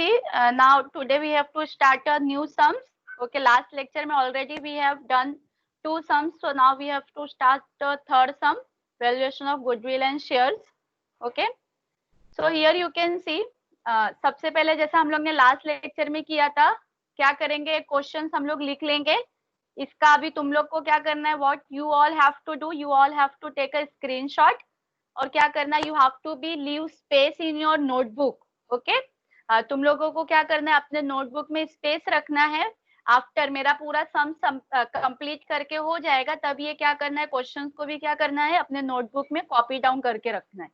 see, now today we have to start a new sums. Okay, last lecture में already we have done 2 sums, so now we have to start the third sum, valuation of goodwill and shares. Okay, so here you can see, सबसे पहले जैसा हम लोग ने last lecture में किया था, क्या करेंगे, क्वेश्चंस हम लोग लिख लेंगे. इसका अभी तुम लोग को क्या करना है, what you all have to do, you all have to take a screenshot. और क्या करना है, you have to be leave space in your notebook. Okay, तुम लोगों को क्या करना है, अपने नोटबुक में स्पेस रखना है. आफ्टर मेरा पूरा सम कंप्लीट करके हो जाएगा, तब ये क्या करना है, क्वेश्चंस को भी क्या करना है, अपने नोटबुक में कॉपी डाउन करके रखना है.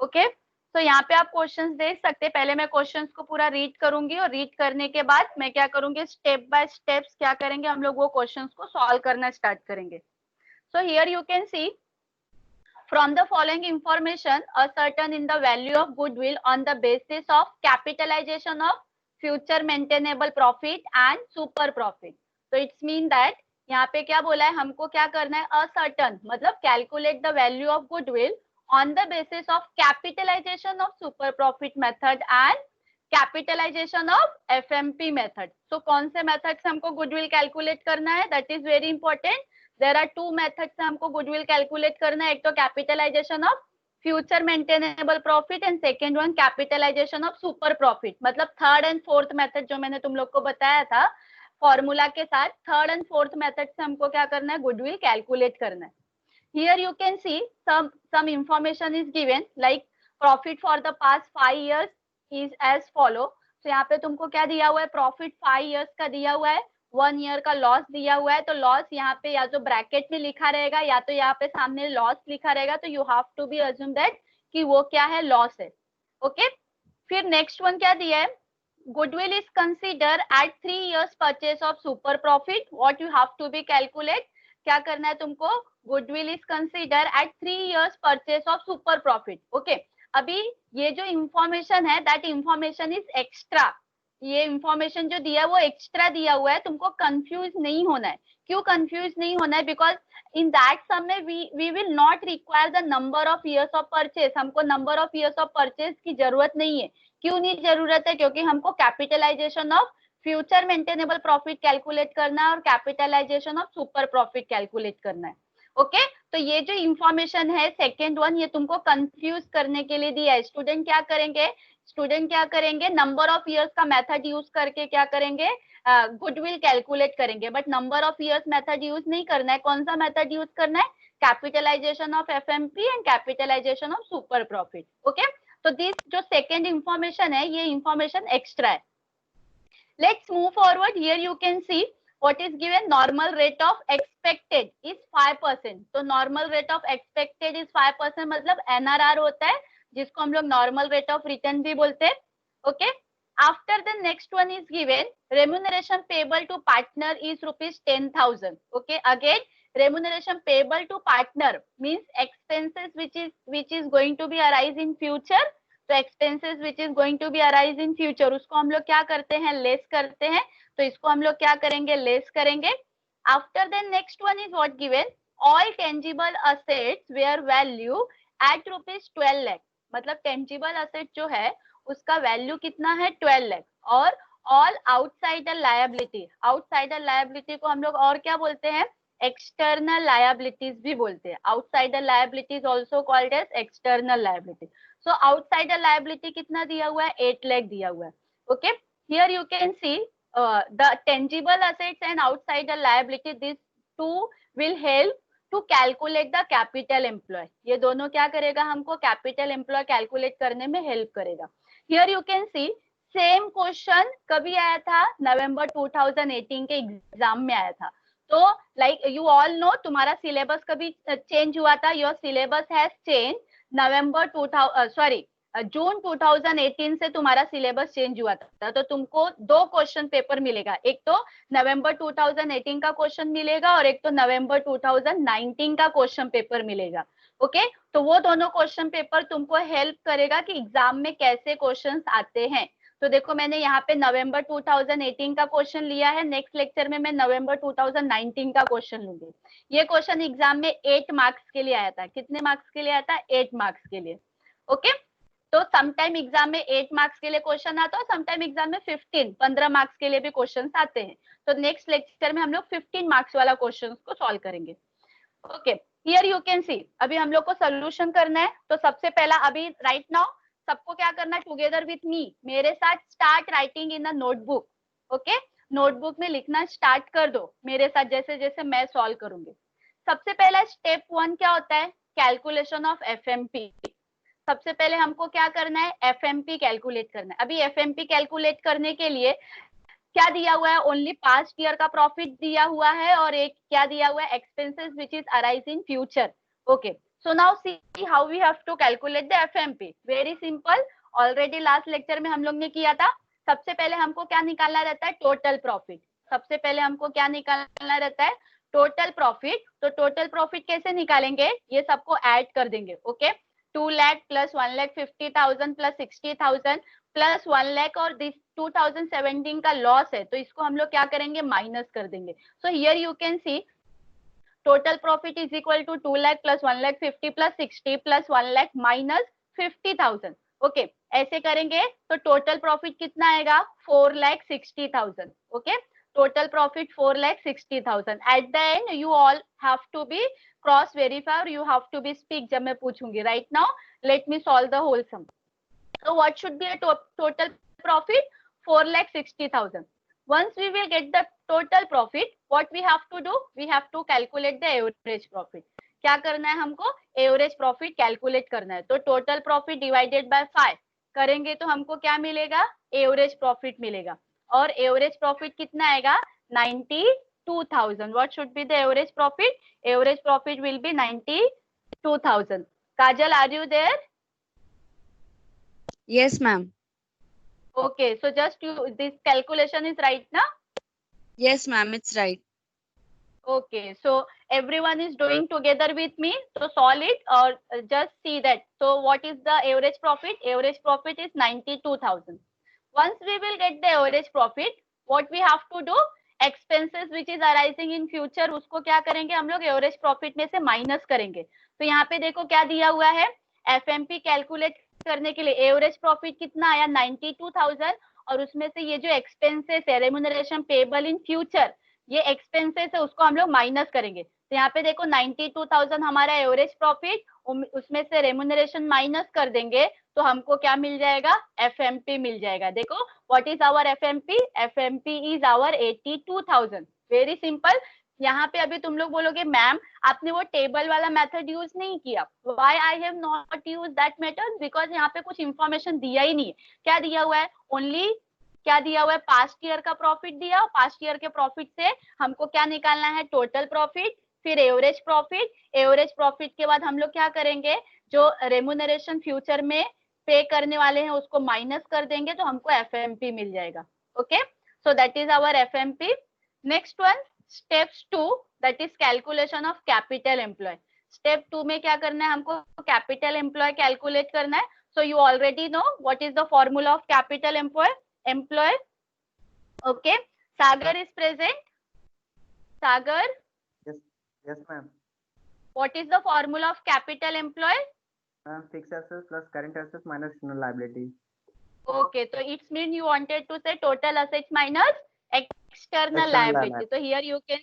ओके, तो यहाँ पे आप क्वेश्चंस देख सकते हैं. पहले मैं क्वेश्चंस को पूरा रीड करूंगी और रीड करने के बाद मैं क्या करूंगी, स्टेप बाय स्टेप्स क्या करेंगे हम लोग, वो क्वेश्चंस को सॉल्व करना स्टार्ट करेंगे. सो here you can C, from the following information, ascertain in the value of goodwill on the basis of capitalization of future maintainable profit and super profit. So it's mean that यहाँ पे क्या बोला है, हमको क्या करना है, ascertain मतलब calculate the value of goodwill on the basis of capitalization of super profit method and capitalization of FMP method. So कौन से मेथड से हमको goodwill calculate करना है, that is very important. There are two methods से हमको goodwill calculate करना है. एक तो capitalization of future maintainable profit and second one capitalization of super profit. मतलब third and fourth method जो मैंने तुम लोग को बताया था फॉर्मूला के साथ, थर्ड एंड फोर्थ मेथड से हमको क्या करना है, goodwill calculate करना है. Here you can see some information is given like profit for the past 5 years is as follow. तो यहाँ पे तुमको क्या दिया हुआ है, प्रॉफिट 5 years का दिया हुआ है, 1 year का लॉस दिया हुआ है. तो लॉस यहाँ पे या तो ब्रैकेट में लिखा रहेगा या तो यहाँ पे सामने लॉस लिखा रहेगा. तो you have to be assume that कि वो क्या है, लॉस है. ओके, फिर नेक्स्ट वन क्या दिया है, goodwill is consider at 3 years purchase of super profit. What you have to be calculate, क्या करना है तुमको, goodwill is consider at 3 years purchase of super profit. Okay, अभी ये जो इंफॉर्मेशन है, दैट इंफॉर्मेशन इज एक्स्ट्रा. ये इंफॉर्मेशन जो दिया है वो एक्स्ट्रा दिया हुआ है, तुमको कंफ्यूज नहीं होना है. क्यों कंफ्यूज नहीं होना है, बिकॉज इन दैट सम में we will not require the number of years of purchase. हमको number of years of purchase की जरूरत नहीं है. क्यों नहीं जरूरत है, क्योंकि हमको capitalisation of future maintainable profit calculate करना है और capitalisation of super profit calculate करना है. ओके, तो ये जो इंफॉर्मेशन है सेकेंड वन, ये तुमको कंफ्यूज करने के लिए दिया है. स्टूडेंट क्या करेंगे, नंबर ऑफ इयर्स का मेथड यूज करके क्या करेंगे, गुडविल कैलकुलेट करेंगे. But number of years method use नहीं करना है. कौन सा मेथड यूज करना है, capitalisation of FMP and capitalisation of super profit. Okay, तो दिस जो सेकेंड इंफॉर्मेशन है, ये इंफॉर्मेशन एक्स्ट्रा है. Let's move forward. Here you can see what is given, normal rate of expected is 5%. तो normal rate of expected is 5%, मतलब NRR होता है, जिसको हम लोग normal rate of return भी बोलते हैं. Okay, after the next one is given, remuneration payable to partner is rupees 10,000. okay, again remuneration payable to partner means expenses which is going to be arise in future. तो expenses which is going to be arise in future, उसको हम लोग क्या करते हैं, less करते हैं. तो इसको हम लोग क्या करेंगे, लेस करेंगे. After the next one is what given, all tangible assets where value at rupees 12 lakh. मतलब टेंजिबल असेट जो है उसका वैल्यू कितना है, 12 लाख. और all outsider liability, outsider liability को हम लोग और क्या बोलते हैं, एक्सटर्नल लायबिलिटीज भी बोलते हैं. Outsider liabilities also called as external liability. So outsider liability कितना दिया हुआ है, 8 लाख दिया हुआ है. Okay, here you can see the tangible assets and outsider liability, these two will help to calculate the capital employed. ये दोनों क्या करेगा, हमको capital employed calculate करने में help करेगा. Here you can see same question कभी आया था, नवंबर 2018 के एग्जाम में आया था. तो like you all know, तुम्हारा सिलेबस कभी चेंज हुआ था, your syllabus has changed. जून 2018 से तुम्हारा सिलेबस चेंज हुआ था. तो तुमको 2 क्वेश्चन पेपर मिलेगा, एक तो नवंबर 2018 का क्वेश्चन मिलेगा और एक तो नवंबर 2019 का क्वेश्चन पेपर मिलेगा. ओके, तो वो दोनों क्वेश्चन पेपर तुमको हेल्प करेगा कि एग्जाम में कैसे क्वेश्चंस आते हैं. तो देखो मैंने यहाँ पे नवंबर 2018 का क्वेश्चन लिया है, नेक्स्ट लेक्चर में मैं नवंबर 2019 का क्वेश्चन लूंगी. ये क्वेश्चन एग्जाम में 8 मार्क्स के लिए आया था. कितने मार्क्स के लिए आया था, 8 मार्क्स के लिए. ओके, तो समटाइम एग्जाम में 8 मार्क्स के लिए क्वेश्चन आता है, समटाइम एग्जाम में 15 मार्क्स के लिए भी क्वेश्चन आते हैं। तो नेक्स्ट लेक्चर में हम लोग 15 मार्क्स वाला क्वेश्चन को सॉल्व करेंगे। ओके, हियर यू कैन सी, अभी हम लोग को सोल्यूशन करना है। तो सबसे पहला अभी राइट नाउ सबको क्या करना है, टुगेदर विथ मी, मेरे साथ start writing in a notebook. Okay, notebook में लिखना स्टार्ट कर दो मेरे साथ, जैसे जैसे मैं सॉल्व करूंगी। सबसे पहला स्टेप 1 क्या होता है, कैलकुलेशन ऑफ एफएमपी। सबसे पहले हमको क्या करना है, एफएमपी कैलकुलेट करना है। अभी एफएमपी कैलकुलेट करने के लिए क्या दिया हुआ है, ओनली पास्ट ईयर का प्रॉफिट दिया हुआ है, और एक क्या दिया हुआ है, expenses which is arise in future. Okay, so now see how we have to calculate the FMP. Very simple, already last lecture में हम लोग ने किया था। सबसे पहले हमको क्या निकालना रहता है, टोटल प्रॉफिट। सबसे पहले हमको क्या निकालना रहता है, टोटल प्रॉफिट। तो टोटल प्रॉफिट कैसे निकालेंगे, ये सबको ऐड कर देंगे। Okay, 2 lakh plus 1,50,000 plus 60,000 plus 1 lakh, और दिस 2017 का लॉस है, तो इसको हम लोग क्या करेंगे, माइनस कर देंगे। So here you can see total profit is equal to 2 lakh plus 1,50,000 plus 60 plus 1 lakh minus 50,000। Okay, ऐसे करेंगे तो टोटल प्रॉफिट कितना आएगा, 4,60,000। Okay, total profit 4,60,000। At the end you all have to be cross verify, और you have to be speak जब मैं पूछूंगी। Right now let me solve the whole sum. So what should be a total profit, 4,60,000. Once we will get the total profit, what we have to do, we have to calculate the average profit. क्या करना है हमको, average profit calculate करना है। तो total profit divided by 5 करेंगे तो हमको क्या मिलेगा, एवरेज प्रॉफिट मिलेगा। और एवरेज प्रॉफिट कितना आएगा, 92,000. What should be the average profit? Average profit will be 92,000. Kajal, are you there? Yes, ma'am. Okay, so just this calculation is right now? Yes, ma'am, it's right. Okay, so everyone is doing together with me, so solve it or just see that. So what is the average profit? Average profit is 92,000. Once we will get the average profit, what we have to do, expenses which is arising in future, उसको क्या करेंगे हम लोग, average profit में से minus करेंगे। तो यहाँ पे देखो क्या दिया हुआ है, एफएमपी कैलकुलेट करने के लिए एवरेज प्रॉफिट कितना आया, 92,000, और उसमें से ये जो एक्सपेंसेस है, रेम्यूनरेशन पेबल इन फ्यूचर, ये एक्सपेंसेस है, उसको हम लोग माइनस करेंगे। तो यहाँ पे देखो 92,000 हमारा एवरेज प्रॉफिट, उसमें से रेम्यूनरेशन माइनस कर देंगे तो हमको क्या मिल जाएगा, एफएमपी मिल जाएगा। देखो what is our FMP, FMP is our 82,000। Very simple. यहाँ पे अभी तुम लोग बोलोगे मैम आपने वो टेबल वाला मेथड यूज नहीं किया। Why I have not use that method, because यहाँ पे कुछ इंफॉर्मेशन दिया ही नहीं है। क्या दिया हुआ है, ओनली क्या दिया हुआ है, पास्ट ईयर का प्रॉफिट दिया, पास्ट ईयर के प्रॉफिट से हमको क्या निकालना है, टोटल प्रॉफिट, फिर एवरेज प्रॉफिट। एवरेज प्रॉफिट के बाद हम लोग क्या करेंगे, जो रेम्यूनरेशन फ्यूचर में पे करने वाले हैं उसको माइनस कर देंगे, तो हमको एफएमपी मिल जाएगा। Okay, so that is our FMP. Next one, steps 2, that is calculation of capital employ. Step 2 में क्या करना है, हमको कैपिटल एम्प्लॉय कैलकुलेट करना है। So you already know what is the formula of capital employ. Okay, Sagar is present. Sagar, Yes, ma'am. what is the formula of capital employed? Fixed assets plus current assets minus external liability. Okay, so it means you wanted to say total assets minus external liability. So here you can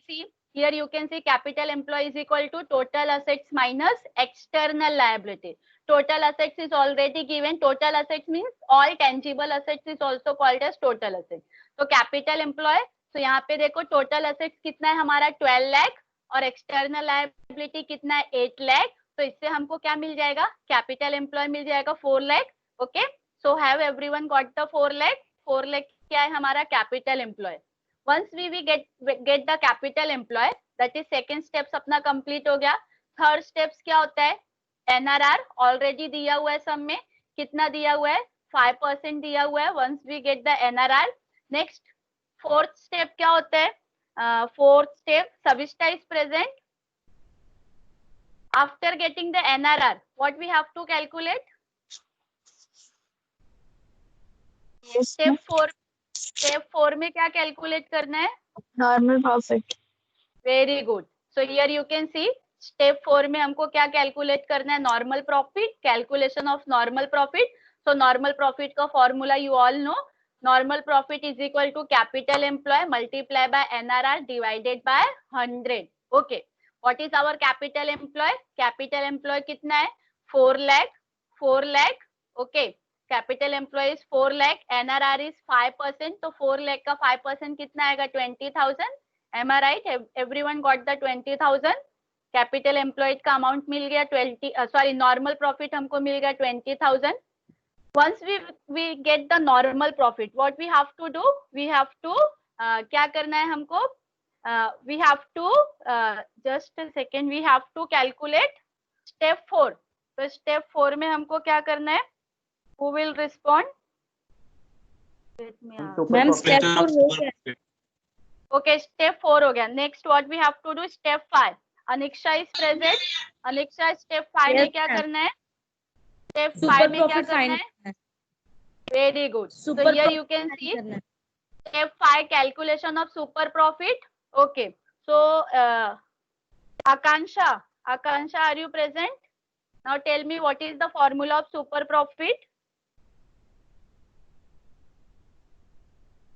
see capital employed is equal to total assets minus external liability. Total assets is already given. Total assets means all tangible assets is also called as total assets. तो capital employ, तो यहाँ पे देखो total assets कितना है हमारा 12 लाख, और external liability कितना है 8 लाख। तो इससे हमको क्या मिल जाएगा, कैपिटल एम्प्लॉय मिल जाएगा 4 lakh. Okay, so have everyone got the 4 lakh. 4 lakh क्या है हमारा capital employ. Once we get the capital employ, that is second steps अपना कंप्लीट हो गया। थर्ड स्टेप्स क्या होता है, एनआरआर ऑलरेडी दिया हुआ है, सब में कितना दिया हुआ है, 5% दिया हुआ है। Once we get the NRR, next fourth step क्या होता है, fourth step Savishta is present. After getting the NRR what we have to calculate, step 4 में क्या कैलकुलेट करना है, normal profit. Very good. So here you can see step 4 में हमको क्या कैलकुलेट करना है, normal profit, calculation of normal profit. So normal profit का formula you all know, normal profit is equal to capital employ multiply by NRR divided by 100. Okay, what is our capital employ? Capital employ कितना है? 4 lakh. Okay, capital employ is 4 lakh, NRR is 5%, तो 4 लाख का 5% कितना आएगा? 20,000. Am I right? Everyone got the 20,000. Capital employed का amount मिल गया 20, normal profit हमको मिल गया 20,000. Once we get the normal profit, what we have to do? We have to क्या करना है हमको? We have to just a second, we have to calculate step 4. तो step 4 में हमको क्या करना है? Who will respond? Ma'am step 4 हो गया. Okay, step 4 हो गया. Next what we have to do? Step 5. Aniksha is present. Aniksha, step 5 में क्या करना है? Step 5 में क्या करना है? Very good. So here you can see step 5 calculation of super profit. Okay. So Akansha, are you present? Now tell me what is the formula of super profit?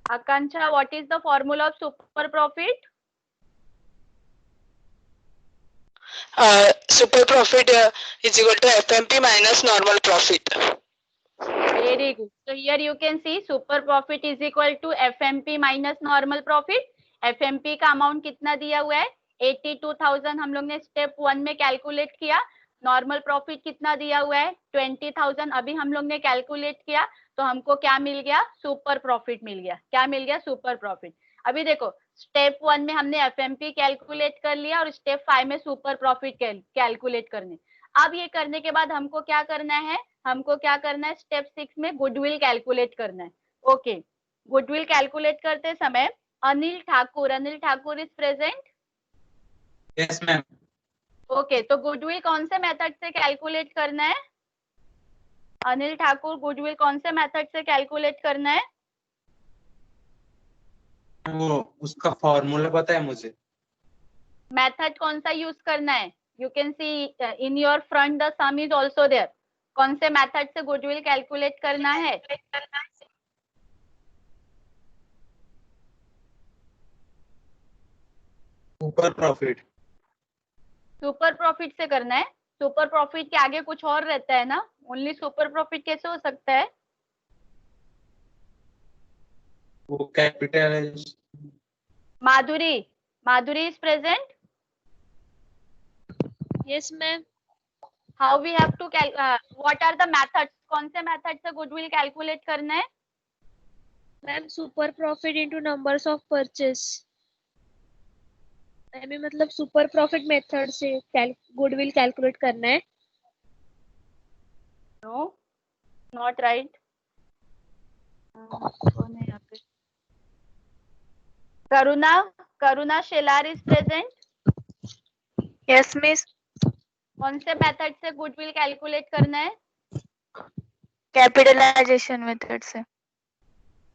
Akansha, what is the formula of super profit? Super profit is equal to FMP minus normal profit. Very good. So here you can see super profit is equal to FMP minus normal profit. FMP का amount कितना दिया हुआ है? 82,000 हम लोग ने step 1 में calculate किया. नॉर्मल प्रॉफिट कितना दिया हुआ है? 20,000 अभी हम लोग ने कैलकुलेट किया, तो हमको क्या मिल गया? सुपर प्रॉफिट मिल गया. क्या मिल गया? Super profit. अभी देखो, स्टेप 1 में हमने FMP कैलकुलेट कर लिया और स्टेप 5 में सुपर प्रॉफिट कैलकुलेट करने. अब ये करने के बाद हमको क्या करना है? हमको क्या करना है? स्टेप 6 में गुडविल कैलकुलेट करना है. ओके, गुडविल कैलकुलेट करते समय Anil Thakur is present? Yes ma'am. Okay, तो गुडविल कौन से मेथड से कैलकुलेट करना है? अनिल ठाकुर, गुडविल कौन से मेथड से कैलकुलेट करना है? वो उसका फॉर्मूला पता है मुझे. मेथड कौन सा यूज करना है? You can see in your front the sum is also there. कौन से मेथड से गुडविल कैलकुलेट करना है? Super profit. सुपर प्रॉफिट से करना है. सुपर प्रॉफिट के आगे कुछ और रहता है ना? ओनली सुपर प्रॉफिट कैसे हो सकता है? वो capital. Madhuri is present? Yes ma'am. How we have to what are the methods? कौन से मेथड से गुडविल कैलकुलेट करना है? Ma'am super profit into numbers of purchase. Ma'am मतलब सुपर प्रॉफिट मेथड से गुडविल कैलकुलेट करना है. No, not right. कौन है यहाँ पे? Karuna Shelar is present? Yes miss. कौन से मेथड से गुडविल कैलकुलेट करना है? कैपिटलाइजेशन मेथड से.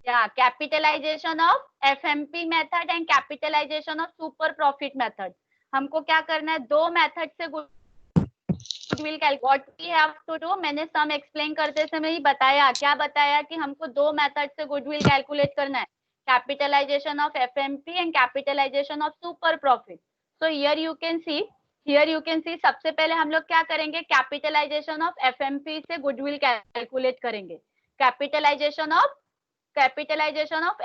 या capitalization of FMP method and capitalisation of super profit method. हमको क्या करना है? दो मेथड से goodwill calculate. What we have to do, मैंने सम एक्सप्लेन करते समय ही बताया. क्या बताया? कि हमको दो मेथड से गुडविल कैलकुलेट करना है, capitalisation of FMP and capitalisation of super profit. So here you can see सबसे पहले हम लोग क्या करेंगे? कैपिटलाइजेशन ऑफ FMP से गुडविल कैलकुलेट करेंगे. Capitalisation of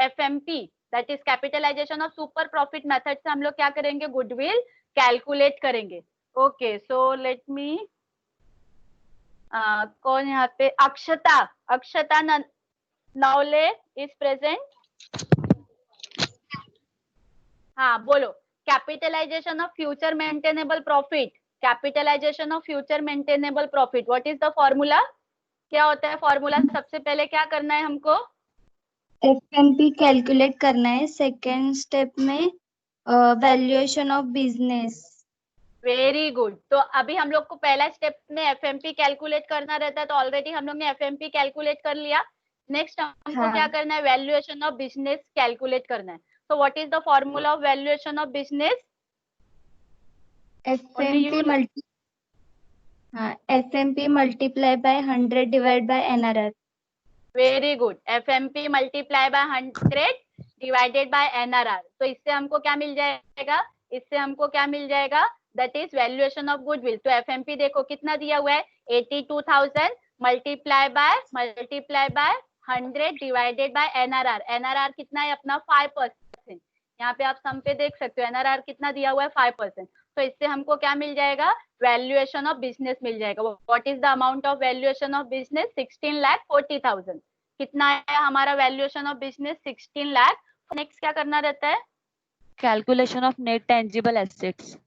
FMP, that is capitalisation of super profit method से हम लोग क्या करेंगे? गुडविल कैलकुलेट करेंगे. ओके, सो लेट मी कौन यहाँ पे? Akshata Navale is present? हाँ बोलो. Capitalisation of future maintainable profit. Capitalisation of future maintainable profit, what is the formula? क्या होता है फॉर्मूला? सबसे पहले क्या करना है हमको? FMP कैलकुलेट करना है. सेकेंड स्टेप में valuation of business. Very good. तो अभी हम लोग को पहला स्टेप में FMP कैलकुलेट करना रहता है, तो ऑलरेडी हम लोग ने FMP कैलकुलेट कर लिया. नेक्स्ट हमको क्या करना है? वैल्यूएशन ऑफ बिजनेस कैलकुलेट करना है. So what is the formula of valuation of business? FMP हाँ, FMP multiply by 100 divide by NRR। Very good, FMP multiply by 100 divided bye NRR। तो इससे हमको क्या मिल जाएगा, इससे हमको क्या मिल जाएगा, that is valuation of goodwill. तो FMP देखो कितना दिया हुआ है, 82,000 multiply by 100 divided bye NRR। NRR कितना है अपना 5%। यहाँ पे आप सम पे देख सकते हो NRR कितना दिया हुआ है 5%। तो इससे हमको क्या मिल जाएगा, वैल्यूएशन ऑफ बिजनेस मिल जाएगा। What is the amount of valuation of business, 16,40,000। कितना है हमारा valuation of business, 16 lakh. Next क्या करना रहता है, calculation of net tangible assets.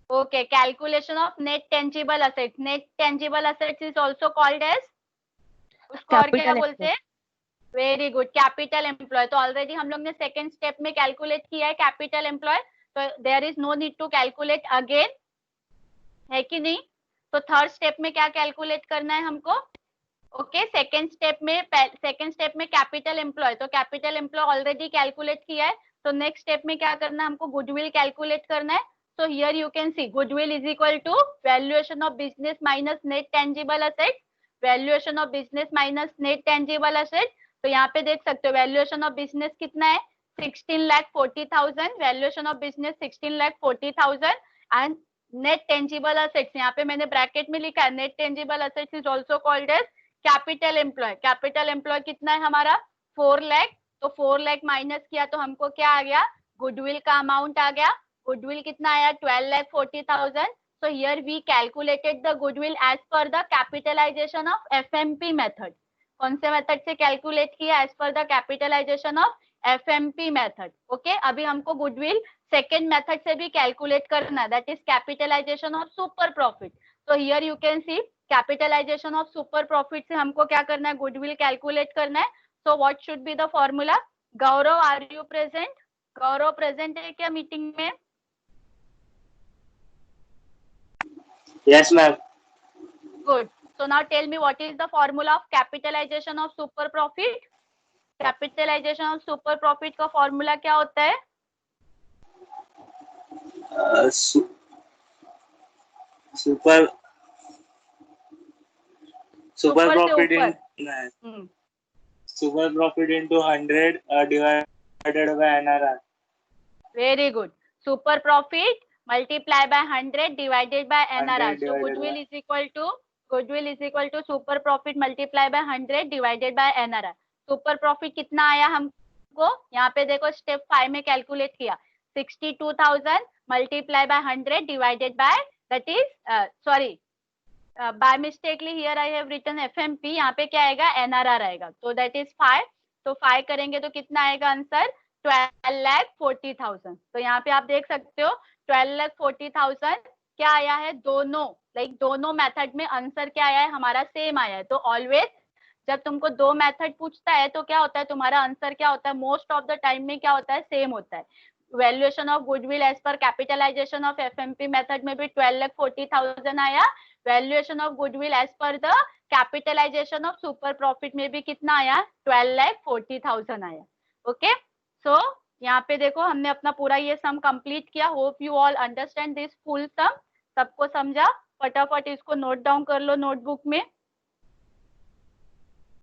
Okay, calculation of net tangible assets. Net tangible assets is also called as, उसको और क्या बोलते हैं, वेरी गुड, कैपिटल एम्प्लॉय। तो ऑलरेडी हम लोग ने सेकंड स्टेप में कैलकुलेट किया है कैपिटल एम्प्लॉय, तो there is no need to calculate again, है कि नहीं। तो थर्ड स्टेप में क्या कैलकुलेट करना है हमको, ओके, सेकंड स्टेप में कैपिटल एम्प्लॉय। तो कैपिटल एम्प्लॉय ऑलरेडी कैलकुलेट किया है, तो नेक्स्ट स्टेप में क्या करना है हमको, गुडविल कैलकुलेट करना है। So here you can see goodwill is equal to valuation of business minus net tangible assets, valuation of business minus net tangible assets। तो यहाँ पे देख सकते हो valuation of business कितना है, 16,40,000, valuation of business 16,40,000 and net tangible assets यहाँ पे मैंने ब्रैकेट में लिखा है, net tangible assets is also called as capital employ। capital employ कितना है हमारा 4 लाख। तो 4 लाख माइनस किया तो हमको क्या आ गया, गुडविल का अमाउंट आ गया। गुडविल कितना आया, 12,40,000। So here we calculated the goodwill as per the capitalization of FMP method। कौन से मेथड से कैलकुलेट किया, as per the capitalization of FMP method। Okay, अभी हमको गुडविल सेकेंड मेथड से भी कैलकुलेट करना है, that is capitalisation of super profit. तो here you can see capitalization of super profit से हमको क्या करना है, गुडविल कैलकुलेट करना है। So what should be the formula. Gaurav, are you present? Gaurav present है क्या मीटिंग में? Yes, ma'am. Good. So now tell me what is the formula of capitalization of super profit? Capitalization of super profit का formula क्या होता है? Super Super profit से in super profit into 100 divided by NRR. Very good. Super profit multiply by 100 divided by NRR. So goodwill is equal to super profit multiply by 100 divided by NRR. Super profit कितना आया हमको, यहाँ पे देखो step 5 में calculate किया, 62,000 multiply by 100 divided by, that is sorry by mistakenly here I have written FMP, यहाँ पे क्या आएगा, NRR आएगा। तो दैट इज 5। तो 5 करेंगे तो कितना आएगा आंसर, 12,40,000। तो यहाँ पे आप देख सकते हो 12,40,000 क्या आया है, दोनों मेथड में आंसर क्या आया है हमारा, सेम आया है। तो ऑलवेज जब तुमको दो मेथड पूछता है तो क्या होता है, तुम्हारा आंसर क्या होता है, मोस्ट ऑफ द टाइम में क्या होता है, सेम होता है। वैल्यूएशन ऑफ गुडविल एज पर कैपिटलाइजेशन ऑफ FMP मेथड में भी 12,40,000 आया। वैल्यूएशन ऑफ गुडविल एज पर the capitalisation of super profit में भी कितना आया, 12,40,000 आया। ओके, सो यहाँ पे देखो हमने अपना पूरा ये सम कंप्लीट किया। Hope you all understand this full sum. सबको समझा? फटाफट इसको नोट डाउन कर लो नोटबुक में।